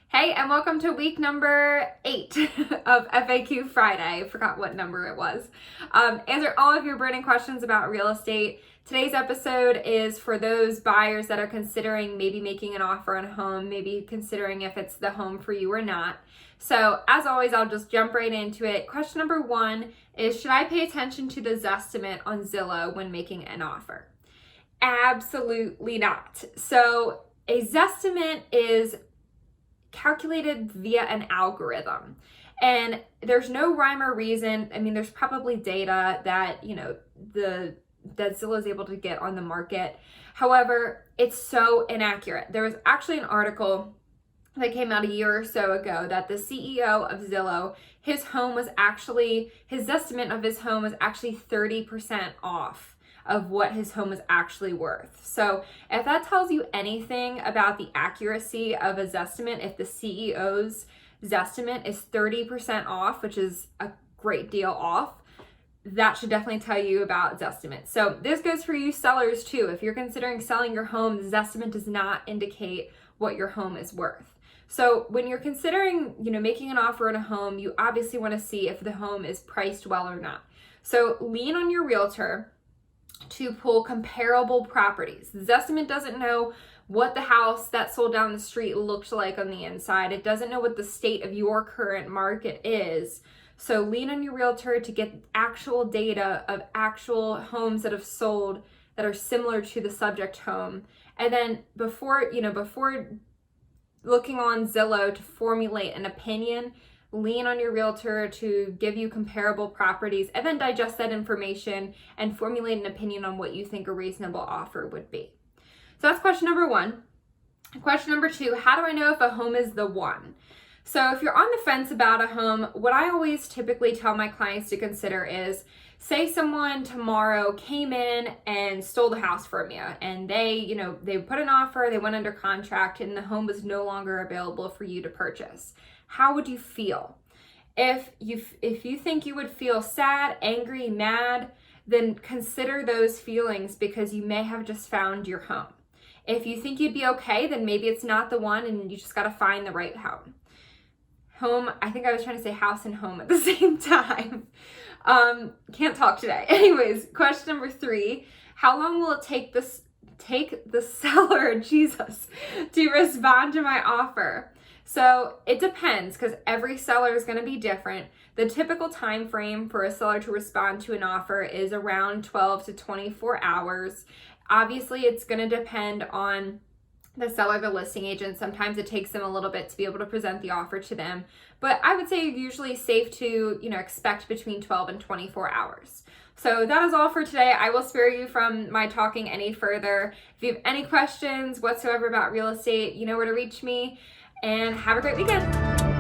Hey, and welcome to week number 8 of FAQ Friday. I forgot what number it was. Answer all of your burning questions about real estate. Today's episode is for those buyers that are considering maybe making an offer on a home, maybe considering if it's the home for you or not. So as always, I'll just jump right into it. Question number 1 is, should I pay attention to the Zestimate on Zillow when making an offer? Absolutely not. So a Zestimate is calculated via an algorithm, and there's no rhyme or reason. I mean, there's probably data that that Zillow is able to get on the market. However, it's so inaccurate. There was actually an article that came out a year or so ago that the CEO of Zillow, his estimate of his home was actually 30% off of what his home is actually worth. So if that tells you anything about the accuracy of a Zestimate, if the CEO's Zestimate is 30% off, which is a great deal off, that should definitely tell you about Zestimate. So this goes for you sellers too. If you're considering selling your home, the Zestimate does not indicate what your home is worth. So when you're considering, making an offer on a home, you obviously want to see if the home is priced well or not. So lean on your realtor to pull comparable properties. Zestimate doesn't know what the house that sold down the street looked like on the inside. It doesn't know what the state of your current market is. So lean on your realtor to get actual data of actual homes that have sold that are similar to the subject home. And then before looking on Zillow to formulate an opinion, lean on your realtor to give you comparable properties, and then digest that information and formulate an opinion on what you think a reasonable offer would be. So that's question number 1. Question number 2, how do I know if a home is the one? So if you're on the fence about a home, what I always typically tell my clients to consider is, say someone tomorrow came in and stole the house from you, and they put an offer, they went under contract, and the home was no longer available for you to purchase. How would you feel? If you think you would feel sad, angry, mad, then consider those feelings, because you may have just found your home. If you think you'd be okay, then maybe it's not the one and you just got to find the right home. I think I was trying to say house and home at the same time. Can't talk today. Anyways, question number 3, how long will it take the seller, to respond to my offer? So it depends, because every seller is going to be different. The typical time frame for a seller to respond to an offer is around 12 to 24 hours. Obviously, it's going to depend on the seller, the listing agent. Sometimes it takes them a little bit to be able to present the offer to them. But I would say usually safe to, expect between 12 and 24 hours. So that is all for today. I will spare you from my talking any further. If you have any questions whatsoever about real estate, you know where to reach me. And have a great weekend.